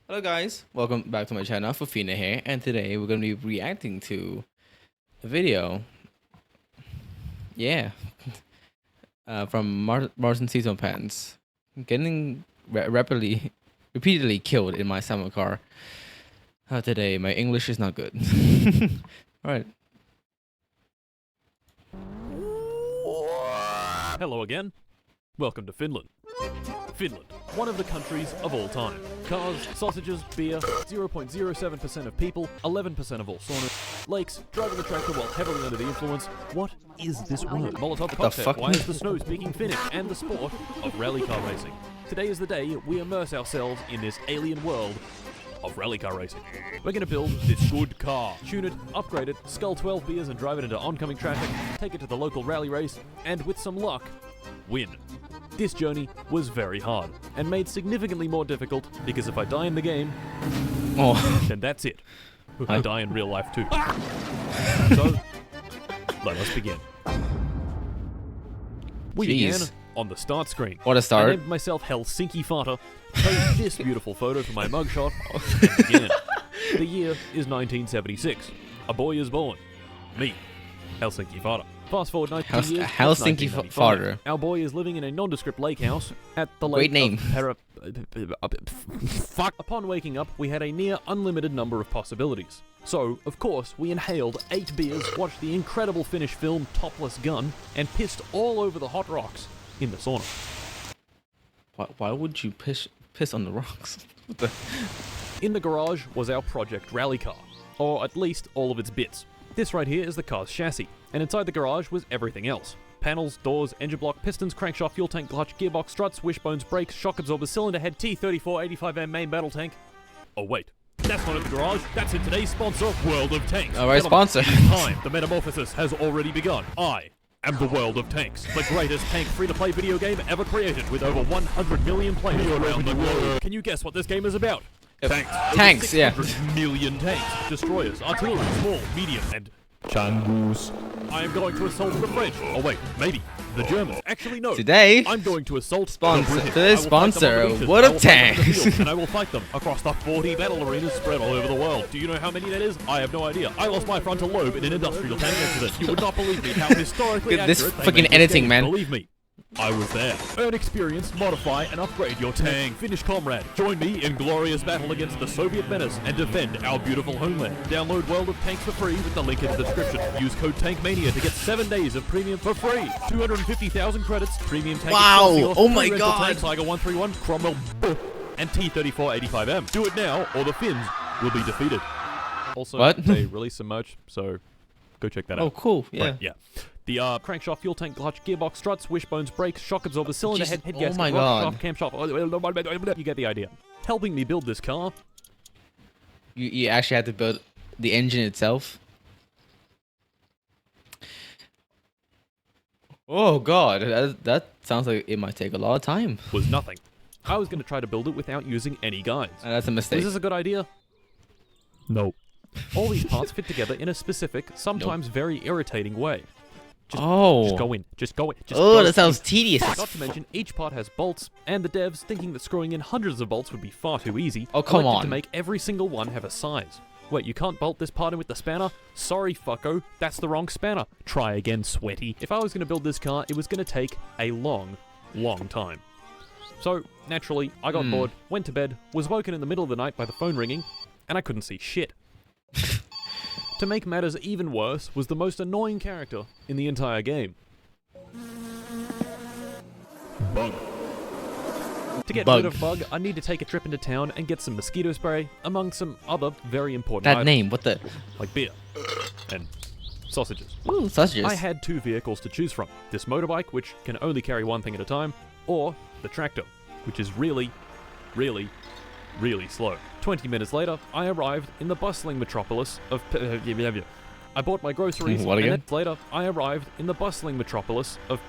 Hello guys, welcome back to my channel. Fafina here, and today we're going to be reacting to a video, yeah, from Martincitopants, getting repeatedly killed in my summer car. Today my English is not good. Alright. Hello again. Welcome to Finland. Finland, one of the countries of all time. Cars, sausages, beer, 0.07% of people, 11% of all saunas, lakes, driving a tractor while heavily under the influence. What is this word? Molotov cocktail. Why is the snow speaking Finnish? And the sport of rally car racing. Today is the day we immerse ourselves in this alien world of rally car racing. We're going to build this good car, tune it, upgrade it, scull 12 beers and drive it into oncoming traffic, take it to the local rally race, and with some luck, win. This journey was very hard, and made significantly more difficult because if I die in the game, then that's it. I die in real life too. So, let us begin. We began on the start screen. What a start. I named myself Helsinki Fata, chose this beautiful photo for my mugshot, and began. The year is 1976. A boy is born. Me, Helsinki Fata. Fast forward 19 years. Helsinki Fata. Our boy is living in a nondescript lake house at the lake. Great name. Fuck. Upon waking up, we had a near unlimited number of possibilities. So, of course, we inhaled 8 beers, watched the incredible Finnish film Topless Gun, and pissed all over the hot rocks in the sauna. Why would you piss on the rocks? In the garage was our project rally car, or at least all of its bits. This right here is the car's chassis, and inside the garage was everything else. Panels, doors, engine block, pistons, crankshaft, fuel tank, clutch, gearbox, struts, wishbones, brakes, shock absorbers, cylinder head, T-34-85M main battle tank. Oh wait, that's not in the garage, that's in today's sponsor, World of Tanks. Alright, sponsor. Time, the metamorphosis has already begun. I am the World of Tanks, the greatest tank free-to-play video game ever created with over 100 million players around the world. Can you guess what this game is about? Tanks, yeah. 600 million tanks, destroyers, artillery, small, medium, and Changus. I am going to assault the French. Oh wait, maybe the Germans. Actually, no. Today, I'm going to assault sponsor. the British. Today's sponsor, What of Tanks. And I will fight them across the 40 battle arenas spread all over the world. Do you know how many that is? I have no idea. I lost my frontal lobe in an industrial tank accident. You would not believe me how historically Look at this accurate fucking editing, man. Believe me. I was there. Earn experience, modify, and upgrade your tank. Finnish comrade, join me in glorious battle against the Soviet menace and defend our beautiful homeland. Download World of Tanks for free with the link in the description. Use code TANKMANIA to get 7 days of premium for free. 250,000 credits, premium tank. Wow, Excelsior, oh my free god. Tank, Tiger 131, Cromwell, and T-34-85M. Do it now, or the Finns will be defeated. Also, What? they released some merch, so go check that out. Oh, cool. Yeah. Right, yeah. The crankshaft, fuel tank, clutch, gearbox, struts, wishbones, brakes, shock absorbers, cylinder head, head oh gasket, my rock god. shaft, camshaft. You get the idea. Helping me build this car. You actually had to build the engine itself. Oh god, that sounds like it might take a lot of time. Was nothing. I was going to try to build it without using any guides. That's a mistake. Is this a good idea? No. All these parts fit together in a specific, sometimes very irritating way. Just go in. Just go in. Just Oh, go that sounds in. tedious. Not to mention, each part has bolts, and the devs, thinking that screwing in hundreds of bolts would be far too easy, Oh, come elected on. to make every single one have a size. Wait, you can't bolt this part in with the spanner? Sorry, fucko, that's the wrong spanner. Try again, sweaty. If I was going to build this car, it was going to take a long, long time. So, naturally, I got bored, went to bed, was woken in the middle of the night by the phone ringing, and I couldn't see shit. To make matters even worse was the most annoying character in the entire game. Bug. To get rid of Bug, I need to take a trip into town and get some mosquito spray, among some other very important That items, name, what the? like beer and sausages. Ooh, sausages. I had 2 vehicles to choose from. This motorbike, which can only carry one thing at a time, or the tractor, which is really, really, really slow. 20 minutes later, I arrived in the bustling metropolis of I bought my groceries, What again? and then later, I arrived in the bustling metropolis of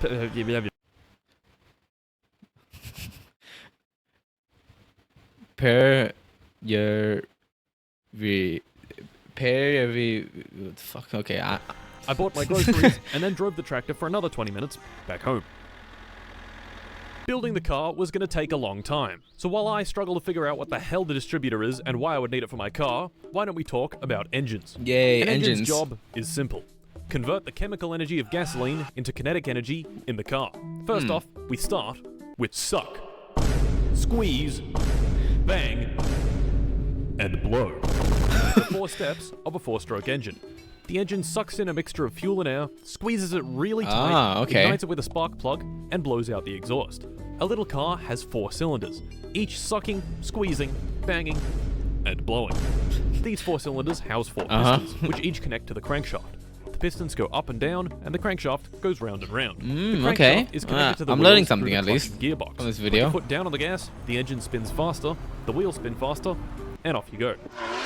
Per fuck, okay, I bought my groceries and then drove the tractor for another 20 minutes back home. Building the car was going to take a long time, so while I struggle to figure out what the hell the distributor is and why I would need it for my car, why don't we talk about engines? Yay, An engine's engines. job is simple. Convert the chemical energy of gasoline into kinetic energy in the car. First off, we start with suck, squeeze, bang, and blow. The 4 steps of a 4-stroke engine. The engine sucks in a mixture of fuel and air, squeezes it really tight, ignites it with a spark plug, and blows out the exhaust. A little car has 4 cylinders, each sucking, squeezing, banging, and blowing. These 4 cylinders house 4 pistons, which each connect to the crankshaft. The pistons go up and down, and the crankshaft goes round and round. The crankshaft Okay. is connected to the I'm wheels learning through something the at clutch least and gearbox. on this Put video. your foot down on the gas, the engine spins faster, the wheels spin faster, and off you go.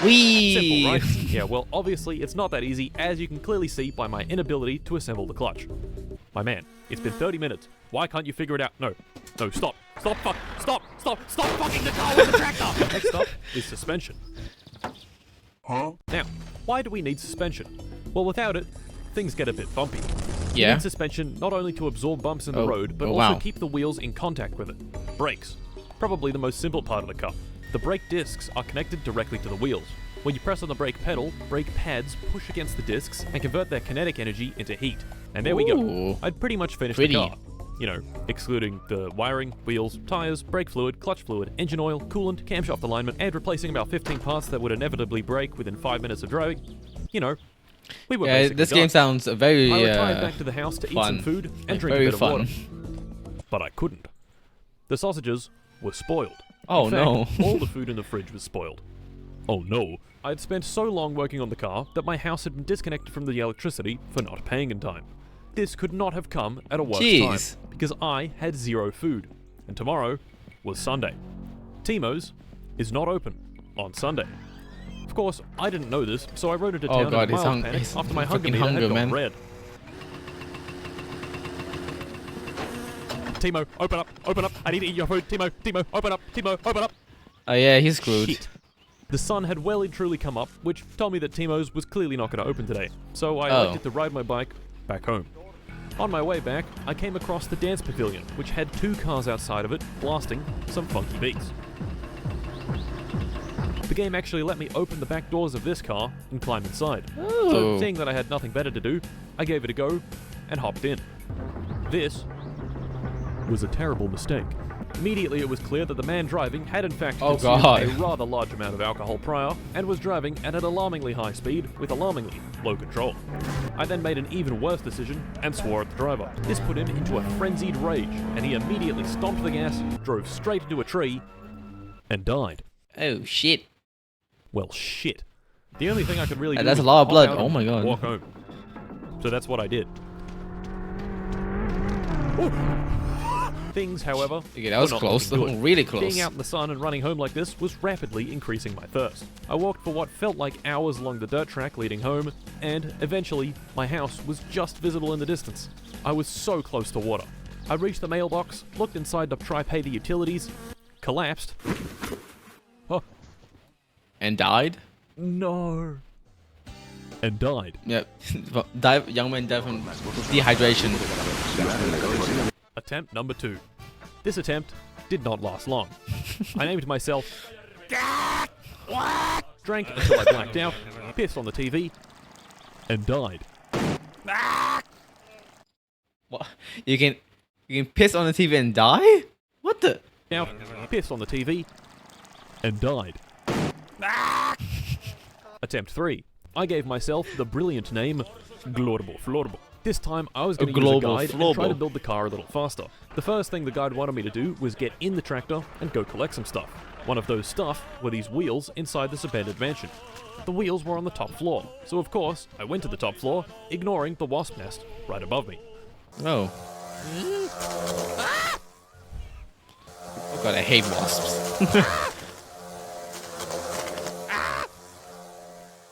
Whee! Simple, right? Yeah, well, obviously it's not that easy, as you can clearly see by my inability to assemble the clutch. My man, it's been 30 minutes. Why can't you figure it out? No, stop. Stop fucking the car with the tractor! Next up is suspension. Now, why do we need suspension? Well, without it, things get a bit bumpy. You Yeah. need suspension not only to absorb bumps in the road, but also wow. keep the wheels in contact with it. Brakes. Probably the most simple part of the car. The brake discs are connected directly to the wheels. When you press on the brake pedal, brake pads push against the discs and convert their kinetic energy into heat. And there we go. Ooh. I'd pretty much finished Pretty. the car. You know, excluding the wiring, wheels, tires, brake fluid, clutch fluid, engine oil, coolant, camshaft alignment, and replacing about 15 parts that would inevitably break within 5 minutes of driving. You know, we were Yeah, basically this done. game sounds very I retired back to the house to eat some fun. food and Like, drink a very bit of fun. water. But I couldn't. The sausages were spoiled. Oh, In fact, no. all the food in the fridge was spoiled. Oh no. I had spent so long working on the car that my house had been disconnected from the electricity for not paying in time. This could not have come at a worse Jeez. time, because I had 0 food, and tomorrow was Sunday. Timo's is not open on Sunday. Of course, I didn't know this, so I rode into Oh town God, in a he's mild panic he's after my hunger fucking meter had hunger, gone man. red. Timo, open up, I need to eat your food. Timo, open up. Oh yeah, he's screwed. Shit. The sun had well and truly come up, which told me that Timo's was clearly not going to open today, so I elected to ride my bike back home. On my way back, I came across the dance pavilion, which had 2 cars outside of it, blasting some funky beats. The game actually let me open the back doors of this car and climb inside. So, Ooh. seeing that I had nothing better to do, I gave it a go and hopped in. This was a terrible mistake. Immediately it was clear that the man driving had in fact Oh, consumed God. a rather large amount of alcohol prior and was driving at an alarmingly high speed with alarmingly low control. I then made an even worse decision and swore at the driver. This put him into a frenzied rage and he immediately stomped the gas, drove straight into a tree, and died. Oh shit. Well, shit. The only thing I could really do That's a was lot of hop blood. out Oh and my God. walk home. So that's what I did. Ooh. Things, however, Okay, that was were not close. looking good. Really close. Being out in the sun and running home like this was rapidly increasing my thirst. I walked for what felt like hours along the dirt track leading home, and eventually, my house was just visible in the distance. I was so close to water. I reached the mailbox, looked inside to try pay the utilities, collapsed. Oh, And died. no. And died. Yep. Young man died from dehydration. Attempt number 2. This attempt did not last long. I named myself drank until I blacked out, pissed on the TV, and died. What? You can piss on the TV and die? What the? Out, pissed on the TV, and died. Attempt 3. I gave myself the brilliant name Glorbo. This time I was going to use a global guide and try to floorball. build the car a little faster. The first thing the guide wanted me to do was get in the tractor and go collect some stuff. One of those stuff were these wheels inside this abandoned mansion. The wheels were on the top floor, so of course I went to the top floor, ignoring the wasp nest right above me. Oh. Oh God, I hate wasps.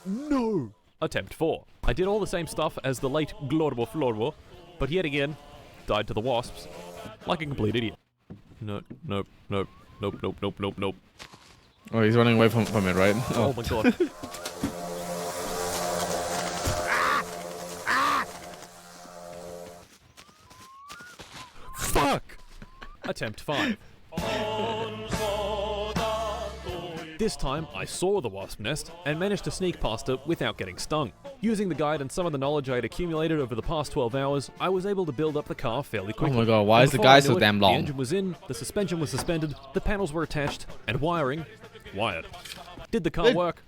No! Attempt 4. I did all the same stuff as the late Glorbo, but yet again, died to the wasps, like a complete idiot. Nope. Oh, he's running away from it, right? Oh my god. Fuck! Attempt 5. This time, I saw the wasp nest and managed to sneak past it without getting stung. Using the guide and some of the knowledge I had accumulated over the past 12 hours, I was able to build up the car fairly quickly. Oh my god, why And is the before I guide knew so it, damn long? The engine was in, the suspension was suspended, the panels were attached, and wired. Did the car work?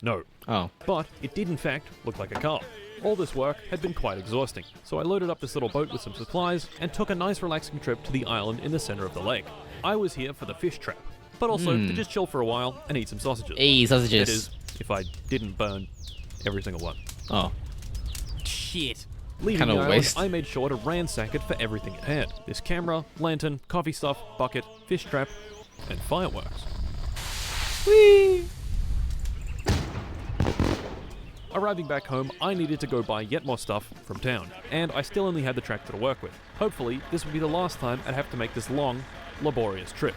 No. Oh. But it did in fact look like a car. All this work had been quite exhausting, so I loaded up this little boat with some supplies and took a nice relaxing trip to the island in the center of the lake. I was here for the fish trap, but also to just chill for a while and eat some sausages. Hey, sausages. That is, if I didn't burn every single one. Oh. Shit. Leaving Kind the of island, waste. I made sure to ransack it for everything it had. This camera, lantern, coffee stuff, bucket, fish trap, and fireworks. Whee! Arriving back home, I needed to go buy yet more stuff from town, and I still only had the tractor to work with. Hopefully, this would be the last time I'd have to make this long, laborious trip.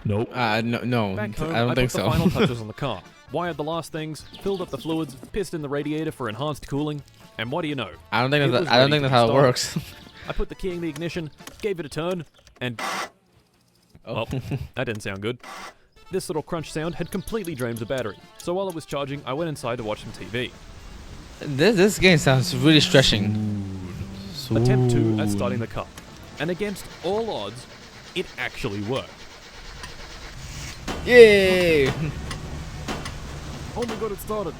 Nope. No, Back home, I don't think put the so. final touches on the car, wired the last things, filled up the fluids, pissed in the radiator for enhanced cooling, and what do you know? I don't think It that's, was I don't ready think to that's how be it started. works. I put the key in the ignition, gave it a turn, and... Oh, that didn't sound good. This little crunch sound had completely drained the battery, so while it was charging, I went inside to watch some TV. This game sounds really stretching. Attempt 2 at starting the car, and against all odds, it actually worked. Yay! Oh my god, it started!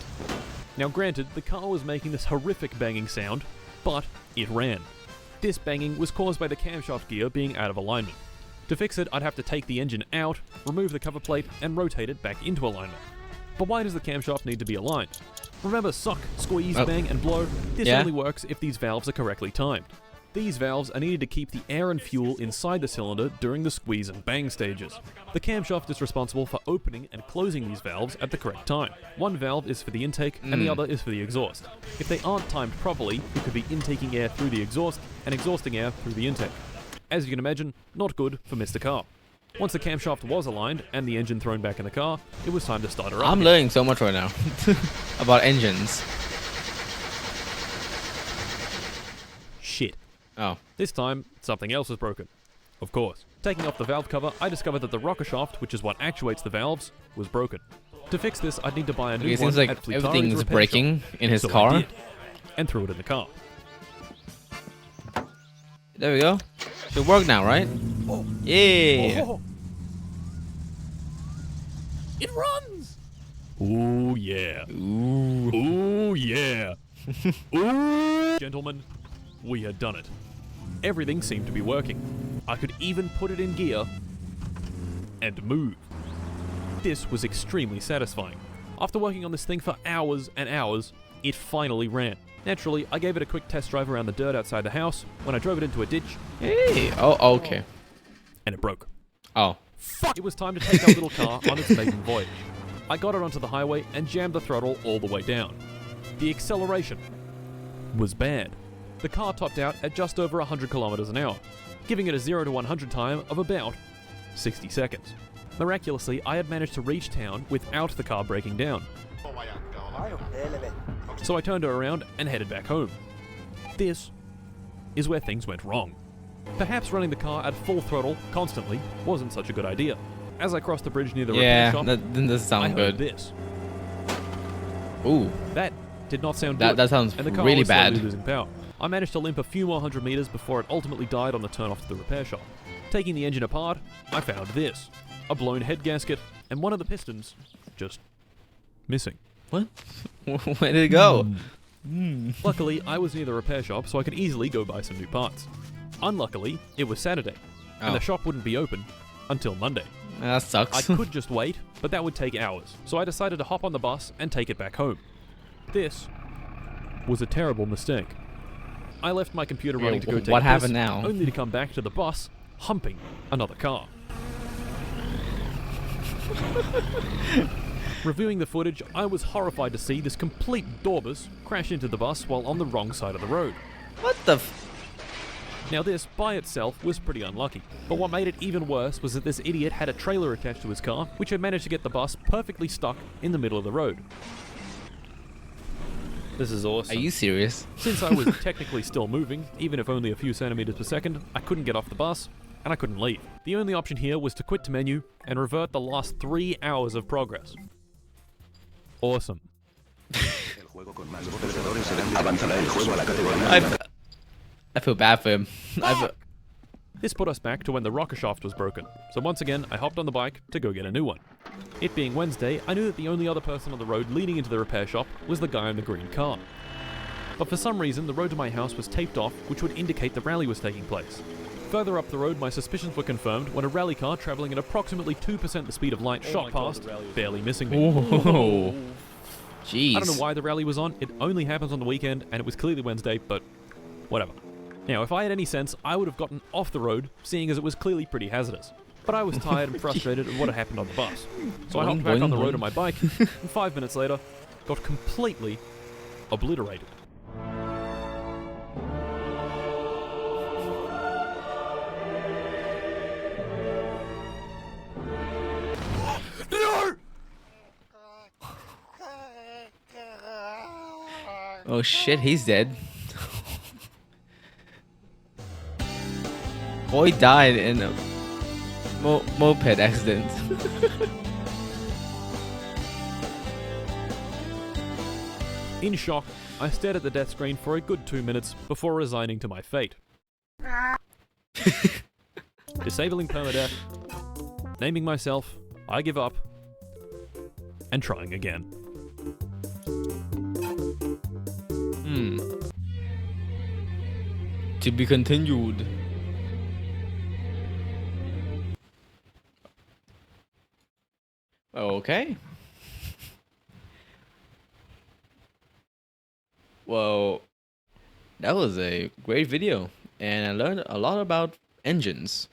Now granted, the car was making this horrific banging sound, but it ran. This banging was caused by the camshaft gear being out of alignment. To fix it, I'd have to take the engine out, remove the cover plate, and rotate it back into alignment. But why does the camshaft need to be aligned? Remember suck, squeeze, bang, and blow? This Yeah. only works if these valves are correctly timed. These valves are needed to keep the air and fuel inside the cylinder during the squeeze and bang stages. The camshaft is responsible for opening and closing these valves at the correct time. One valve is for the intake and the other is for the exhaust. If they aren't timed properly, it could be intaking air through the exhaust and exhausting air through the intake. As you can imagine, not good for Mr. Car. Once the camshaft was aligned and the engine thrown back in the car, it was time to start her up. I'm again. learning so much right now about engines. Shit. Oh. This time, something else was broken. Of course. Taking off the valve cover, I discovered that the rocker shaft, which is what actuates the valves, was broken. To fix this, I'd need to buy a new It one seems like at Fleetari's everything's repair breaking shop. in his So I car. did, and threw it in the car. There we go. Should work now, right? Yeah. Oh. It runs! Ooh, yeah. Ooh. Ooh, yeah. Ooh. Gentlemen, we had done it. Everything seemed to be working. I could even put it in gear and move. This was extremely satisfying. After working on this thing for hours and hours, it finally ran. Naturally, I gave it a quick test drive around the dirt outside the house when I drove it into a ditch, Hey. Oh, okay. and it broke. Oh. Fuck! It was time to take our little car on its maiden voyage. I got it onto the highway and jammed the throttle all the way down. The acceleration was bad. The car topped out at just over 100 kilometers an hour, giving it a 0 to 100 time of about 60 seconds. Miraculously, I had managed to reach town without the car breaking down. So I turned her around and headed back home. This is where things went wrong. Perhaps running the car at full throttle constantly wasn't such a good idea. As I crossed the bridge near the repair Yeah, shop, that doesn't I sound heard good. this. Ooh. That did not sound good. That sounds and the car really was slowly bad. losing power. I managed to limp a few more hundred meters before it ultimately died on the turn off to the repair shop. Taking the engine apart, I found this. A blown head gasket and one of the pistons just missing. What? Where did it go? Luckily, I was near the repair shop, so I could easily go buy some new parts. Unluckily, it was Saturday, and Oh. the shop wouldn't be open until Monday. That I sucks. could just wait, but that would take hours, so I decided to hop on the bus and take it back home. This was a terrible mistake. I left my computer running to go take what a happened piss, now? only to come back to the bus, humping another car. Reviewing the footage, I was horrified to see this complete Dorbus crash into the bus while on the wrong side of the road. What the f... Now this, by itself, was pretty unlucky. But what made it even worse was that this idiot had a trailer attached to his car, which had managed to get the bus perfectly stuck in the middle of the road. This is awesome. Are you serious? Since I was technically still moving, even if only a few centimeters per second, I couldn't get off the bus, and I couldn't leave. The only option here was to quit to menu and revert the last 3 hours of progress. Awesome. I feel bad for him. This put us back to when the rocker shaft was broken, so once again I hopped on the bike to go get a new one. It being Wednesday, I knew that the only other person on the road leading into the repair shop was the guy in the green car. But for some reason, the road to my house was taped off, which would indicate the rally was taking place. Further up the road, my suspicions were confirmed when a rally car travelling at approximately 2% the speed of light shot past, barely missing me. Whoa. Jeez. I don't know why the rally was on, it only happens on the weekend, and it was clearly Wednesday, but whatever. Now, if I had any sense, I would have gotten off the road, seeing as it was clearly pretty hazardous. But I was tired and frustrated at what had happened on the bus. So I hopped back on the road on my bike, and 5 minutes later, got completely obliterated. Oh shit, he's dead. Boy died in a moped accident. In shock, I stared at the death screen for a good 2 minutes before resigning to my fate. Disabling permadeath, naming myself, I give up, and trying again. To be continued. Okay. Well, that was a great video, and I learned a lot about engines.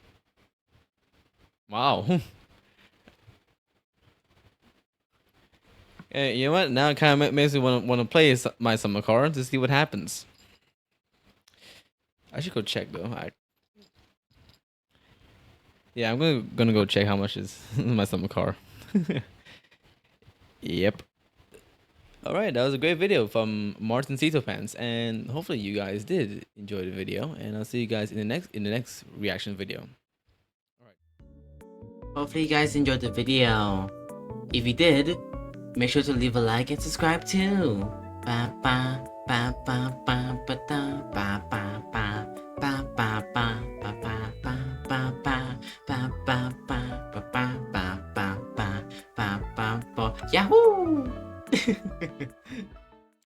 Wow. And you know what? Now it kind of makes me want to play my summer car to see what happens. I should go check though. Yeah, I'm gonna go check how much is my summer car. Yep. All right, that was a great video from Martincitopants, and hopefully you guys did enjoy the video. And I'll see you guys in the next reaction video. All right. Hopefully you guys enjoyed the video. If you did, make sure to leave a like and subscribe too. Ba ba ba ba ba ba da ba.